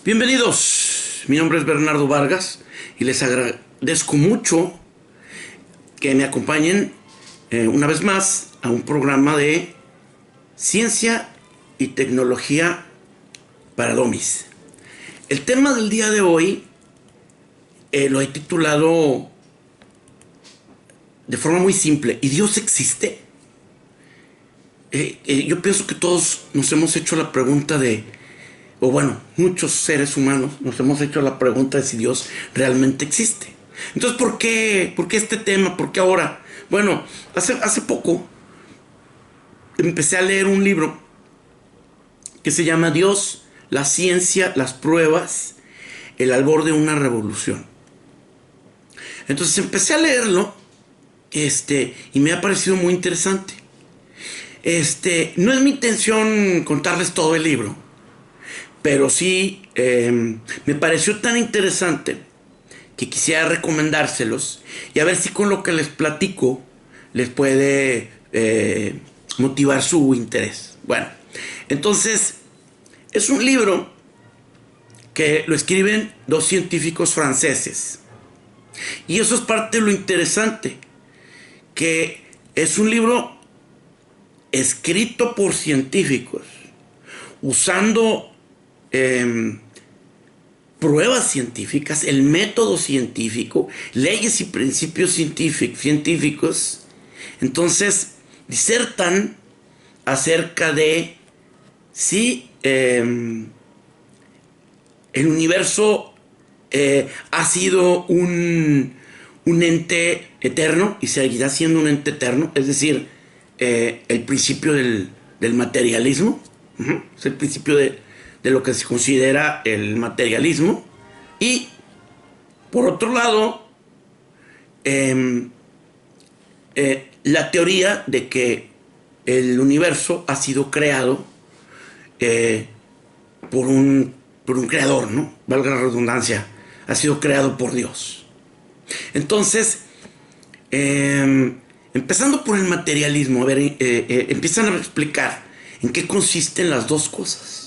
Bienvenidos, mi nombre es Bernardo Vargas y les agradezco mucho que me acompañen una vez más a un programa de ciencia y tecnología para domis. El tema del día de hoy lo he titulado de forma muy simple: ¿y Dios existe? Yo pienso que todos nos hemos hecho la pregunta o bueno, muchos seres humanos nos hemos hecho la pregunta de si Dios realmente existe. Entonces, ¿por qué este tema? ¿Por qué ahora? Bueno, hace poco empecé a leer un libro que se llama Dios, la ciencia, las pruebas, el albor de una revolución. Entonces empecé a leerlo, y me ha parecido muy interesante. No es mi intención contarles todo el libro, pero sí me pareció tan interesante que quisiera recomendárselos y a ver si con lo que les platico les puede motivar su interés. Bueno, entonces es un libro que lo escriben dos científicos franceses y eso es parte de lo interesante, que es un libro escrito por científicos usando pruebas científicas, el método científico, leyes y principios científicos. Entonces, disertan acerca de si el universo ha sido un ente eterno y seguirá siendo un ente eterno, es decir, el principio del materialismo. Es el principio de lo que se considera el materialismo. Y por otro lado, eh, la teoría de que el universo ha sido creado eh, por, un, por un creador, ¿no? Valga la redundancia, ha sido creado por Dios. Entonces, empezando por el materialismo, a ver, empiezan a explicar en qué consisten las dos cosas.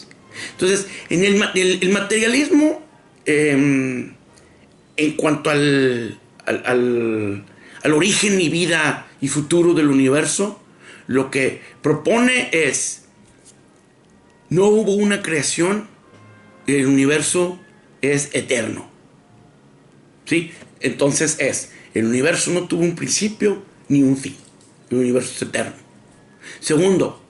Entonces, en el materialismo, en cuanto al origen y vida y futuro del universo, lo que propone es: no hubo una creación, el universo es eterno. ¿Sí? Entonces el universo no tuvo un principio ni un fin. El universo es eterno. Segundo,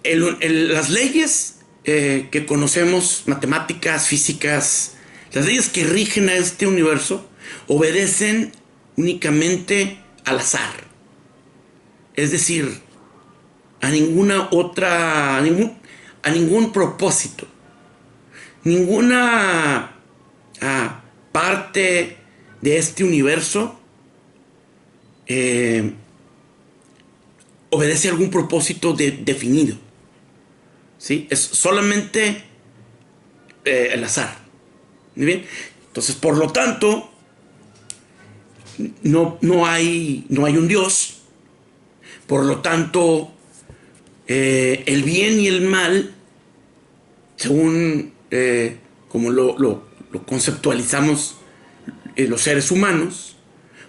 las leyes que conocemos, matemáticas, físicas, las leyes que rigen a este universo, obedecen únicamente al azar. Es decir, a ninguna otra, a ningún propósito. Ninguna parte de este universo eh, obedece a algún propósito definido. ¿Sí? Es solamente el azar. ¿Muy bien? Entonces, por lo tanto, no hay un Dios. Por lo tanto, el bien y el mal, según como lo conceptualizamos los seres humanos,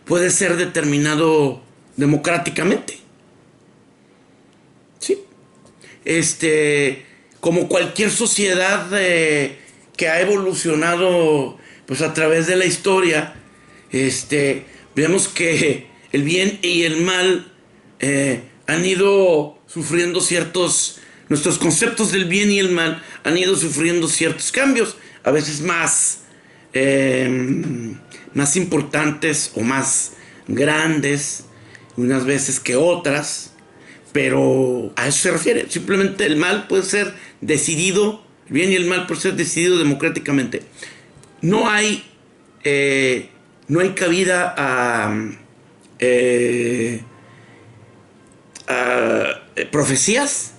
puede ser determinado democráticamente. ¿Sí? Como cualquier sociedad que ha evolucionado pues a través de la historia, vemos que el bien y el mal han ido sufriendo nuestros conceptos del bien y el mal han ido sufriendo ciertos cambios, a veces más importantes o más grandes, unas veces que otras, pero a eso se refiere. Simplemente el mal puede ser decidido, el bien y el mal puede ser decidido democráticamente. No hay, no hay cabida eh, a profecías,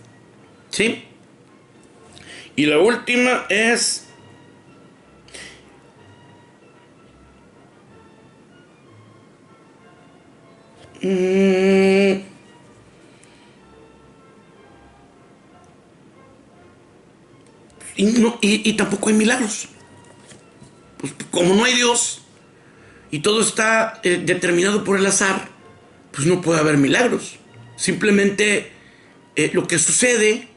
¿sí? Y la última es mm, y tampoco hay milagros. Pues como no hay Dios y todo está determinado por el azar, pues no puede haber milagros. Simplemente lo que sucede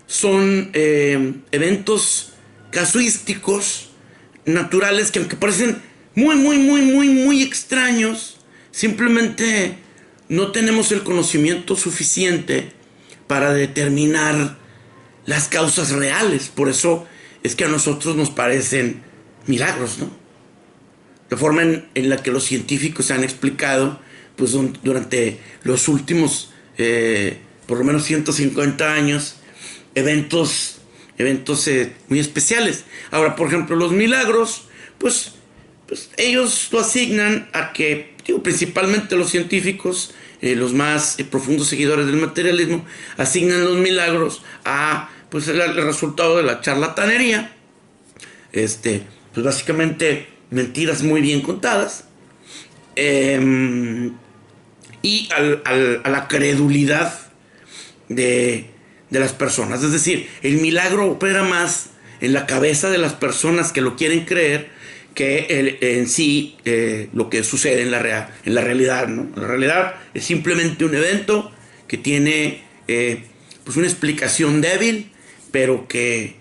son eventos casuísticos, naturales, que aunque parecen muy extraños, simplemente no tenemos el conocimiento suficiente para determinar las causas reales. Por eso es que a nosotros nos parecen milagros, ¿no? La forma en la que los científicos han explicado, pues durante los últimos, por lo menos 150 años, eventos muy especiales. Ahora, por ejemplo, los milagros, pues ellos lo asignan a que, principalmente los científicos, los más profundos seguidores del materialismo, asignan los milagros a pues el resultado de la charlatanería. Pues básicamente mentiras muy bien contadas, y a la credulidad de las personas. Es decir, el milagro opera más en la cabeza de las personas que lo quieren creer que en sí lo que sucede en la realidad, ¿no? La realidad es simplemente un evento que tiene pues una explicación débil, pero que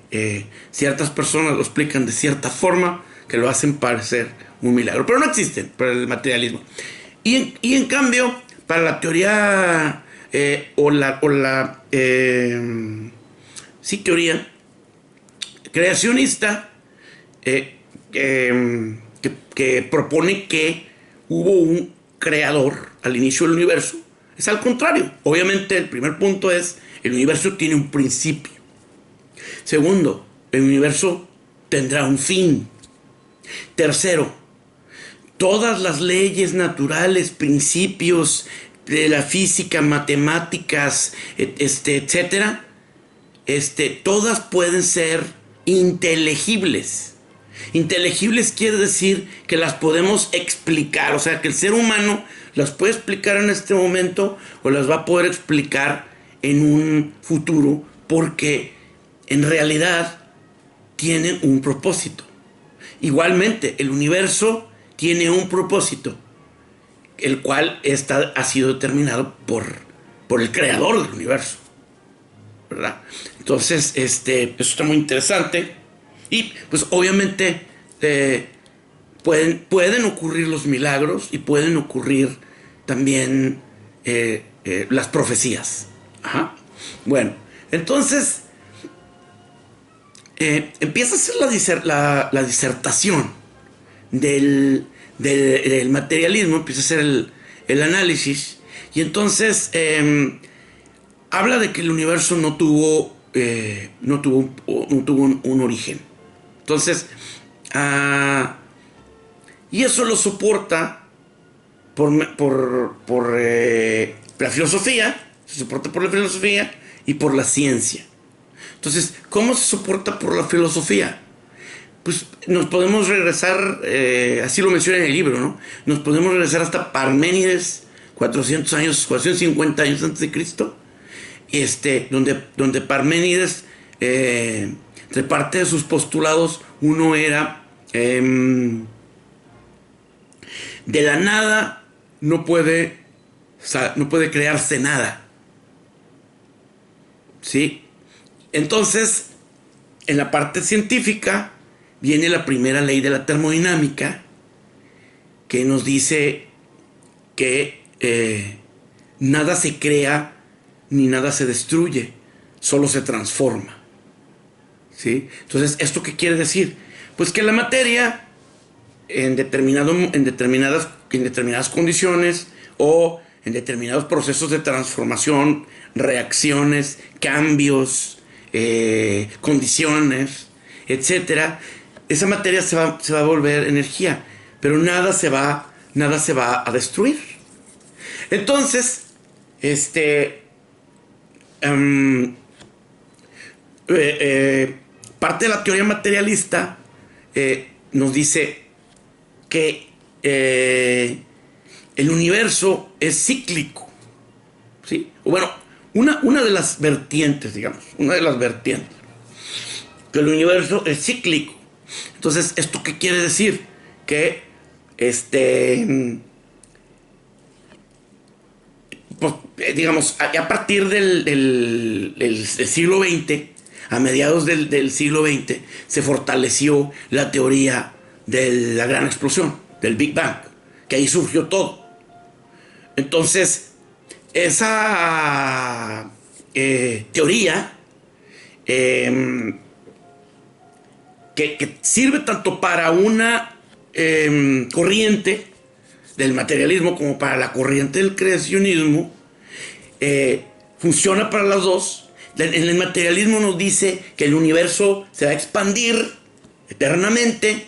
ciertas personas lo explican de cierta forma que lo hacen parecer un milagro, pero no existen para el materialismo. Y en cambio, para la teoría teoría creacionista, que propone que hubo un creador al inicio del universo, es al contrario. Obviamente el primer punto es: el universo tiene un principio. Segundo, el universo tendrá un fin. Tercero, todas las leyes naturales, principios de la física, matemáticas, etcétera, todas pueden ser inteligibles. Inteligibles quiere decir que las podemos explicar, o sea, que el ser humano las puede explicar en este momento o las va a poder explicar en un futuro, porque en realidad tienen un propósito. Igualmente, el universo tiene un propósito, el cual ha sido determinado por el creador del universo, ¿verdad? Entonces, eso está muy interesante. Y pues obviamente pueden ocurrir los milagros y pueden ocurrir también las profecías. Ajá. Bueno, entonces empieza a ser la disertación del materialismo, empieza a ser el análisis, y entonces habla de que el universo no tuvo un origen. Entonces, y eso lo soporta por la filosofía, se soporta por la filosofía y por la ciencia. Entonces, ¿cómo se soporta por la filosofía? Pues nos podemos regresar, así lo menciona en el libro, ¿no? Nos podemos regresar hasta Parménides, 450 años antes de Cristo, donde Parménides, entre parte de sus postulados, uno era de la nada no puede crearse nada, ¿sí? Entonces, en la parte científica viene la primera ley de la termodinámica, que nos dice que nada se crea ni nada se destruye, solo se transforma, ¿sí? Entonces, ¿esto qué quiere decir? Pues que la materia en determinadas condiciones o en determinados procesos de transformación, reacciones, cambios, condiciones, etcétera, esa materia se va a volver energía, pero nada se va a destruir. Entonces, parte de la teoría materialista nos dice que el universo es cíclico, ¿sí? O bueno, una de las vertientes, digamos, una de las vertientes. que el universo es cíclico. Entonces, ¿esto qué quiere decir? Que pues, digamos, a partir del siglo XX, a mediados del siglo XX, se fortaleció la teoría de la gran explosión, del Big Bang, que ahí surgió todo. Entonces, esa teoría que sirve tanto para una corriente del materialismo como para la corriente del creacionismo, funciona para las dos. En el materialismo nos dice que el universo se va a expandir eternamente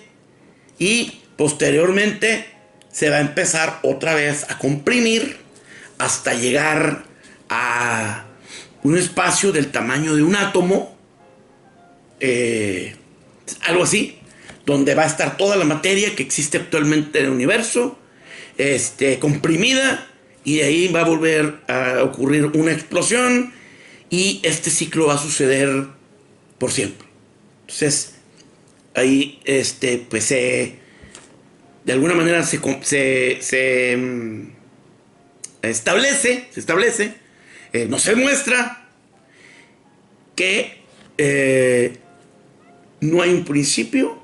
y posteriormente se va a empezar otra vez a comprimir hasta llegar a un espacio del tamaño de un átomo, algo así, donde va a estar toda la materia que existe actualmente en el universo, comprimida, y de ahí va a volver a ocurrir una explosión y este ciclo va a suceder por siempre. Entonces, ahí, pues de alguna manera se establece, nos demuestra que no hay un principio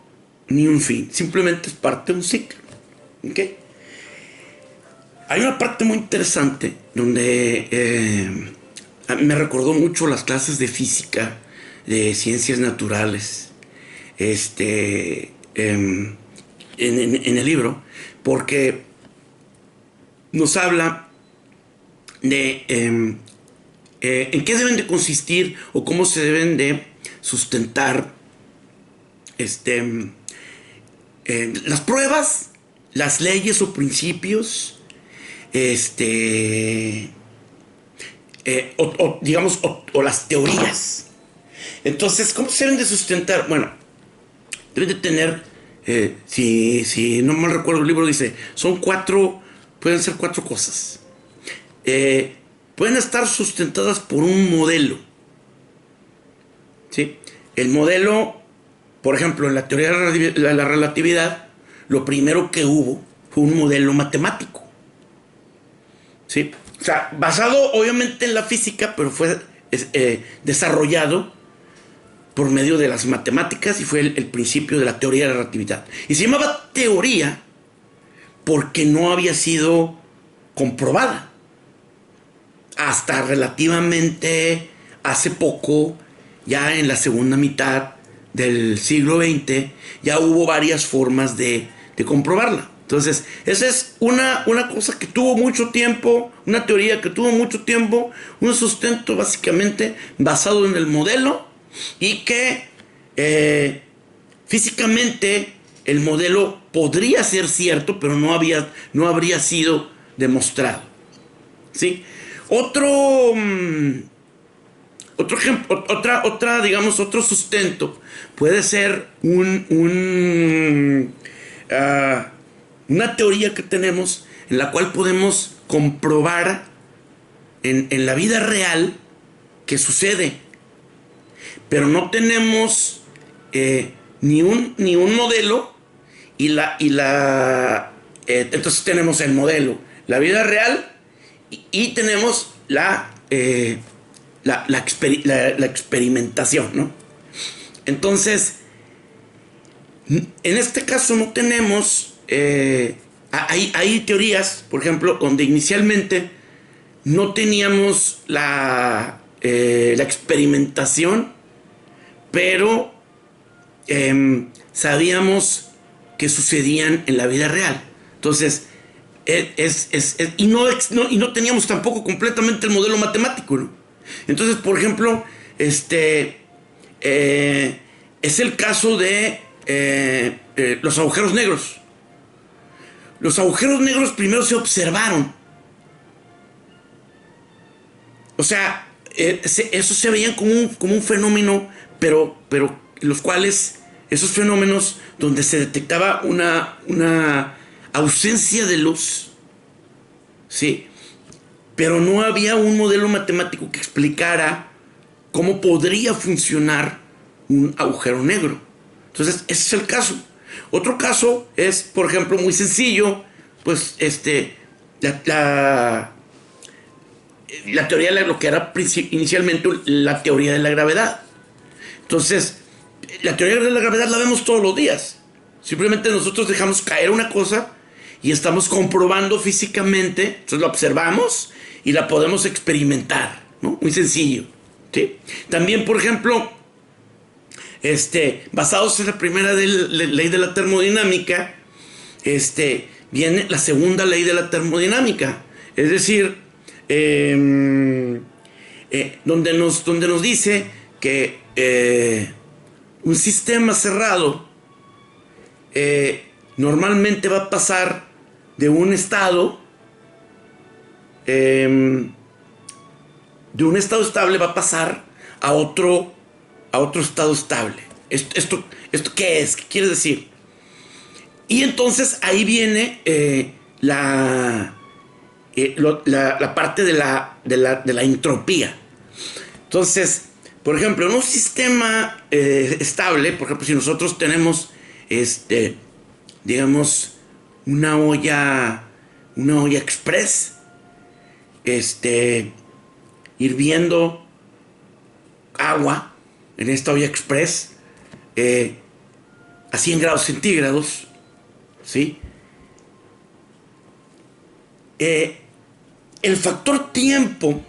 ni un fin, simplemente es parte de un ciclo. ¿Okay? Hay una parte muy interesante donde me recordó mucho las clases de física, de ciencias naturales, en el libro, porque nos habla de en qué deben de consistir o cómo se deben de sustentar las pruebas, las leyes o principios, digamos, o las teorías. Entonces, ¿cómo se deben de sustentar? Bueno, deben de tener, si no mal recuerdo, el libro dice, pueden ser cuatro cosas. Pueden estar sustentadas por un modelo. ¿Sí? El modelo, por ejemplo, en la teoría de la relatividad, lo primero que hubo fue un modelo matemático. ¿Sí? O sea, basado obviamente en la física, pero fue desarrollado por medio de las matemáticas y fue el principio de la teoría de la relatividad. Y se llamaba teoría porque no había sido comprobada. Hasta relativamente hace poco, ya en la segunda mitad del siglo XX, ya hubo varias formas de comprobarla. Entonces, esa es una cosa que tuvo mucho tiempo, una teoría que tuvo mucho tiempo, un sustento básicamente basado en el modelo y que físicamente el modelo podría ser cierto, pero no habría sido demostrado. ¿Sí? Otro ejemplo, digamos, otro sustento puede ser una teoría que tenemos en la cual podemos comprobar en la vida real que sucede, pero no tenemos ni un modelo entonces tenemos el modelo, la vida real y tenemos la experimentación, ¿no? Entonces, en este caso no tenemos, hay teorías, por ejemplo, donde inicialmente no teníamos la experimentación, pero sabíamos que sucedían en la vida real. Entonces, y no teníamos tampoco completamente el modelo matemático, ¿no? Entonces, por ejemplo, es el caso de los agujeros negros. Los agujeros negros primero se observaron. O sea, esos se veían como un fenómeno, pero los cuales, esos fenómenos donde se detectaba una ausencia de luz, ¿sí? Pero no había un modelo matemático que explicara cómo podría funcionar un agujero negro. Entonces, ese es el caso. Otro caso es, por ejemplo, muy sencillo, pues la, la teoría de lo que era inicialmente la teoría de la gravedad. Entonces, la teoría de la gravedad la vemos todos los días. Simplemente nosotros dejamos caer una cosa y estamos comprobando físicamente, entonces la observamos y la podemos experimentar, ¿no? Muy sencillo, ¿sí? También, por ejemplo, basados en la primera ley de la termodinámica, viene la segunda ley de la termodinámica. Es decir, donde nos dice que un sistema cerrado normalmente va a pasar de un estado estable, va a pasar a otro estado estable. ¿Esto qué es? ¿Qué quiere decir? Y entonces ahí viene la parte de la entropía. Entonces, por ejemplo, en un sistema estable, por ejemplo, si nosotros tenemos digamos una olla express, hirviendo agua en esta olla express a 100 grados centígrados, ¿sí? El factor tiempo,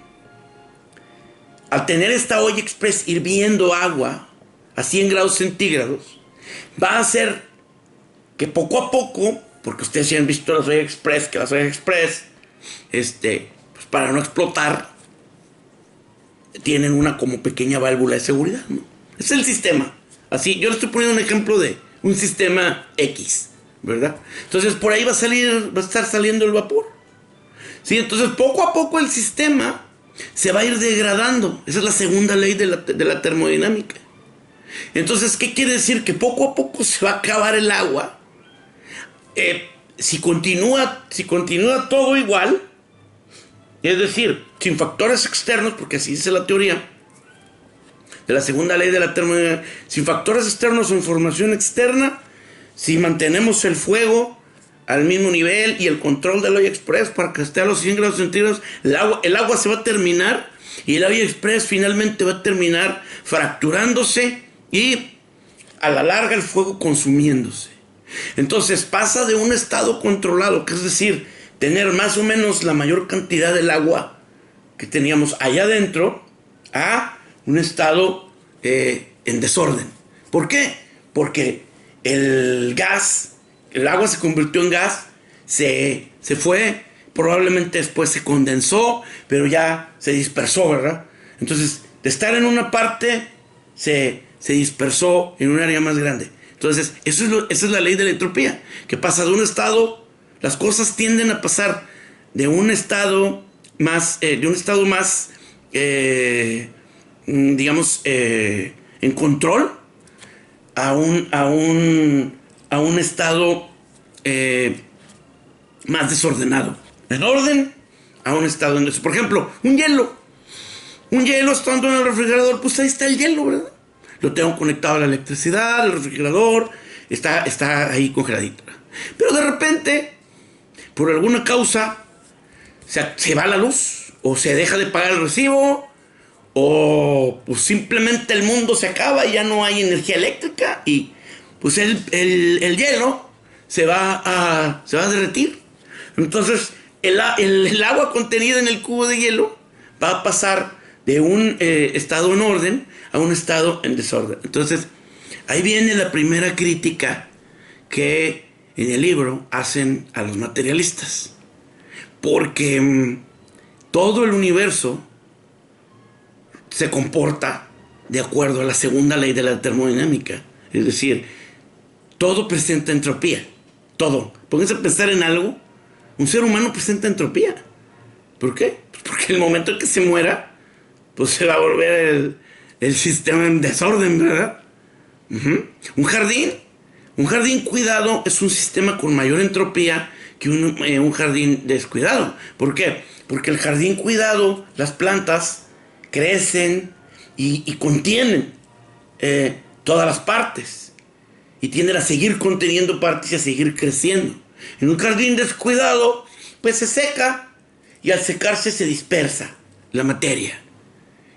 al tener esta olla express hirviendo agua a 100 grados centígrados, va a hacer que poco a poco, porque ustedes ya han visto las ollas express, que las ollas express, pues para no explotar, tienen una como pequeña válvula de seguridad, ¿no? Es el sistema. Así, yo le estoy poniendo un ejemplo de un sistema X, ¿verdad? Entonces por ahí va a estar saliendo el vapor. Sí, entonces poco a poco el sistema se va a ir degradando. Esa es la segunda ley de la termodinámica. Entonces, ¿qué quiere decir? Que poco a poco se va a acabar el agua. Si continúa todo igual, es decir, sin factores externos, porque así dice la teoría de la segunda ley de la termodinámica, sin factores externos o información externa, si mantenemos el fuego al mismo nivel y el control del olla express para que esté a los 100 grados centígrados, el agua se va a terminar y el olla express finalmente va a terminar fracturándose y a la larga el fuego consumiéndose. Entonces pasa de un estado controlado, que es decir, tener más o menos la mayor cantidad del agua que teníamos allá adentro, a un estado en desorden. ¿Por qué? Porque el agua se convirtió en gas, se fue, probablemente después se condensó, pero ya se dispersó, ¿verdad? Entonces, de estar en una parte, se dispersó en un área más grande. Entonces, esa es la ley de la entropía, que pasa de un estado, las cosas tienden a pasar de un estado más, digamos, en control, a un estado más desordenado. En orden, a un estado en por ejemplo, un hielo estando en el refrigerador, pues ahí está el hielo, ¿verdad? Lo tengo conectado a la electricidad, el refrigerador está ahí congeladito. Pero de repente, por alguna causa, se va la luz, o se deja de pagar el recibo, o pues simplemente el mundo se acaba y ya no hay energía eléctrica, y pues el hielo se va a derretir. Entonces el agua contenida en el cubo de hielo va a pasar de un estado en orden a un estado en desorden. Entonces ahí viene la primera crítica que en el libro hacen a los materialistas, porque todo el universo se comporta de acuerdo a la segunda ley de la termodinámica. Es decir, todo presenta entropía. Todo. Pónganse a pensar en algo. Un ser humano presenta entropía. ¿Por qué? Pues porque el momento en que se muera, pues se va a volver el sistema en desorden, ¿verdad? Un jardín cuidado es un sistema con mayor entropía que un jardín descuidado. ¿Por qué? Porque el jardín cuidado, las plantas crecen y contienen todas las partes y tienden a seguir conteniendo partes y a seguir creciendo. En un jardín descuidado, pues se seca y al secarse se dispersa la materia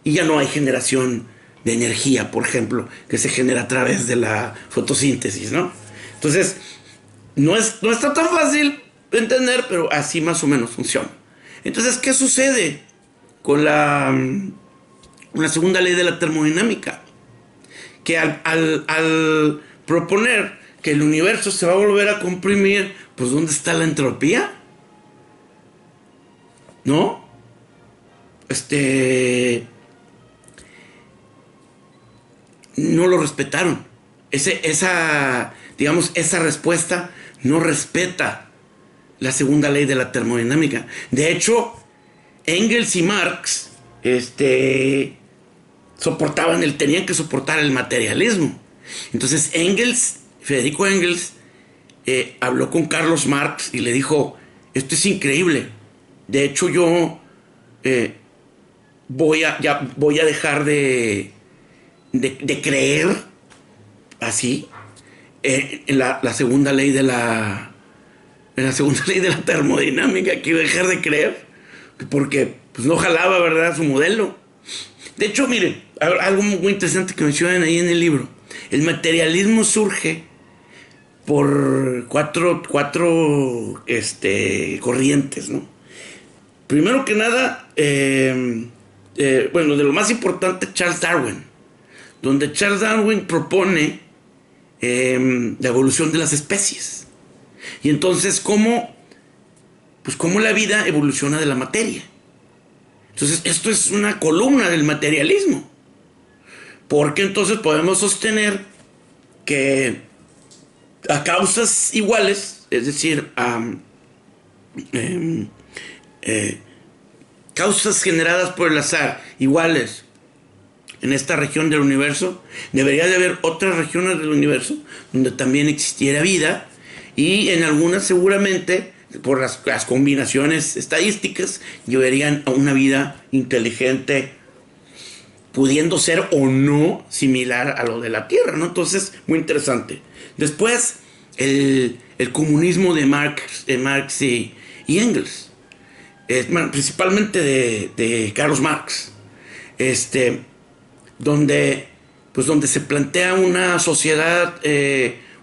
y ya no hay generación de energía, por ejemplo, que se genera a través de la fotosíntesis, ¿no? Entonces, no está tan fácil de entender, pero así más o menos funciona. Entonces, ¿qué sucede con la segunda ley de la termodinámica? Que al proponer que el universo se va a volver a comprimir, pues ¿dónde está la entropía? ¿No? No lo respetaron. Esa respuesta no respeta la segunda ley de la termodinámica. De hecho, Engels y Marx tenían que soportar el materialismo. Entonces Federico Engels, habló con Carlos Marx y le dijo: esto es increíble. De hecho, yo voy a dejar de creer así en la segunda ley de la termodinámica. Quiero dejar de creer porque pues no jalaba, ¿verdad?, su modelo. De hecho, miren, algo muy interesante que mencionan ahí en el libro: el materialismo surge por cuatro corrientes, ¿no? Primero que nada, de lo más importante, Charles Darwin, donde Charles Darwin propone la evolución de las especies. Y entonces, ¿cómo la vida evoluciona de la materia? Entonces, esto es una columna del materialismo. Porque entonces podemos sostener que a causas iguales, es decir, causas generadas por el azar iguales en esta región del universo, debería de haber otras regiones del universo donde también existiera vida, y en algunas seguramente, por las combinaciones estadísticas, llevarían a una vida inteligente, pudiendo ser o no similar a lo de la Tierra, ¿no? Entonces, muy interesante. Después, el comunismo de Marx y Engels, principalmente de Carlos Marx, donde se plantea una sociedad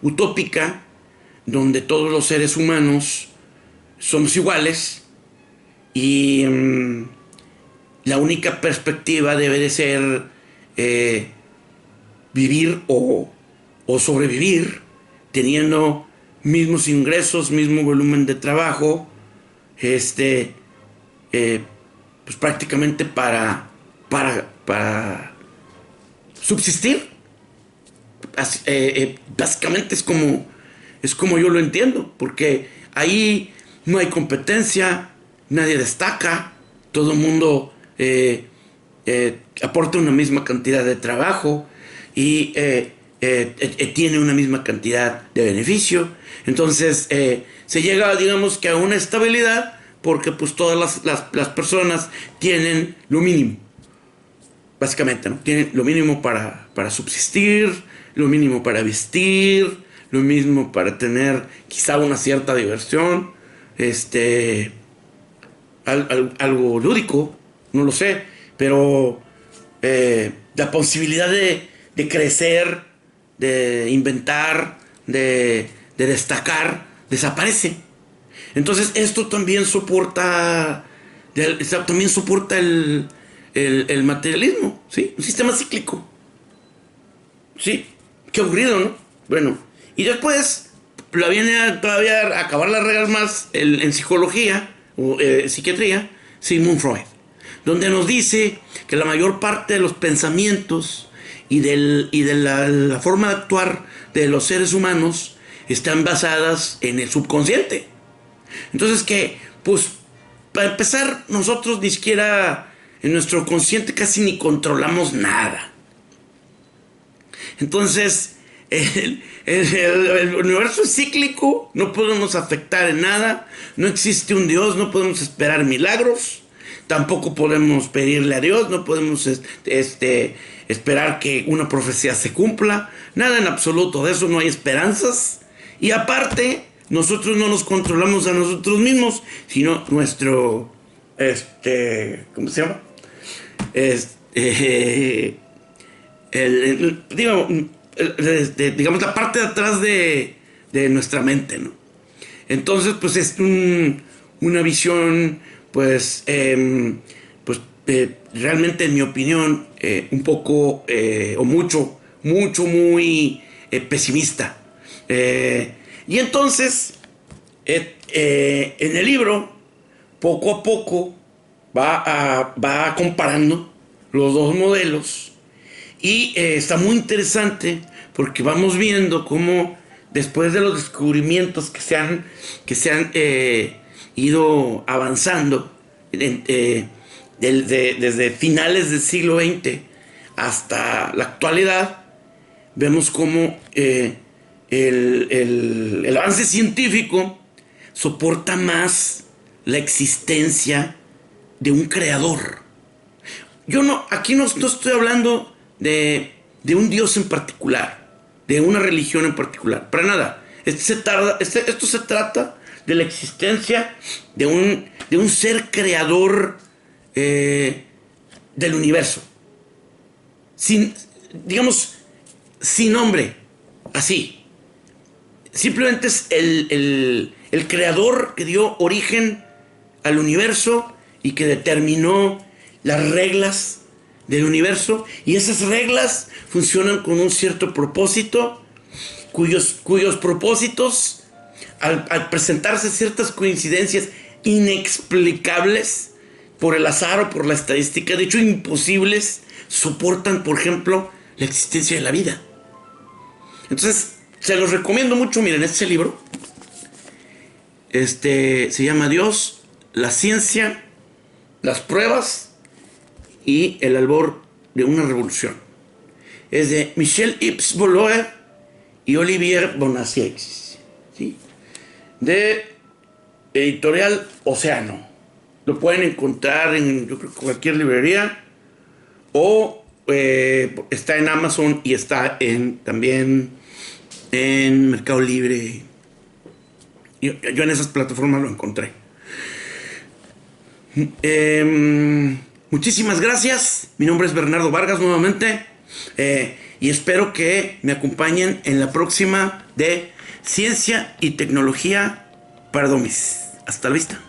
utópica, donde todos los seres humanos somos iguales y la única perspectiva debe de ser vivir o sobrevivir teniendo mismos ingresos, mismo volumen de trabajo, pues prácticamente para subsistir. Básicamente es como yo lo entiendo, porque ahí no hay competencia, nadie destaca, todo el mundo aporta una misma cantidad de trabajo y tiene una misma cantidad de beneficio. Entonces se llega, digamos, que a una estabilidad, porque pues todas las personas tienen lo mínimo, básicamente, ¿no? Tienen lo mínimo para subsistir, lo mínimo para vestir, lo mismo para tener quizá una cierta diversión, algo lúdico, no lo sé, pero la posibilidad de crecer, de inventar, de destacar, desaparece. Entonces esto también soporta el materialismo, ¿sí? Un sistema cíclico. Sí, qué aburrido, ¿no? Bueno, y después viene todavía a acabar las reglas más en psicología o psiquiatría, Sigmund Freud, donde nos dice que la mayor parte de los pensamientos y de la forma de actuar de los seres humanos están basadas en el subconsciente. Entonces, que pues para empezar, nosotros ni siquiera en nuestro consciente casi ni controlamos nada. Entonces, el universo es cíclico, no podemos afectar en nada, no existe un Dios, no podemos esperar milagros. tampoco podemos pedirle a Dios, no podemos esperar que una profecía se cumpla, nada en absoluto, de eso no hay esperanzas. Y aparte, nosotros no nos controlamos a nosotros mismos, sino nuestro, ¿cómo se llama? Digamos, la parte de atrás de nuestra mente, ¿no? Entonces, pues es una visión, pues, realmente, en mi opinión, un poco, o muy pesimista. Y entonces, en el libro, poco a poco, va comparando los dos modelos. Y está muy interesante porque vamos viendo cómo después de los descubrimientos que se han ido avanzando desde finales del siglo XX hasta la actualidad, vemos cómo el avance científico soporta más la existencia de un creador. Aquí no estoy hablando de un Dios en particular, de una religión en particular, para nada. Esto se trata de la existencia de un ser creador del universo, digamos, sin nombre, así. Simplemente es el creador que dio origen al universo y que determinó las reglas del universo, y esas reglas funcionan con un cierto propósito, cuyos propósitos, al presentarse ciertas coincidencias inexplicables por el azar o por la estadística, de hecho imposibles, soportan, por ejemplo, la existencia de la vida. Entonces, se los recomiendo mucho. Miren, este libro se llama Dios, la ciencia, las pruebas y el albor de una revolución. Es de Michel-Yves Boulou y Olivier Bonacieux, ¿sí? De editorial Océano. Lo pueden encontrar en, yo creo, cualquier librería, o está en Amazon y está también en Mercado Libre. Yo en esas plataformas lo encontré. Muchísimas gracias. Mi nombre es Bernardo Vargas nuevamente. Y espero que me acompañen en la próxima de Ciencia y Tecnología para Dummies. Hasta la vista.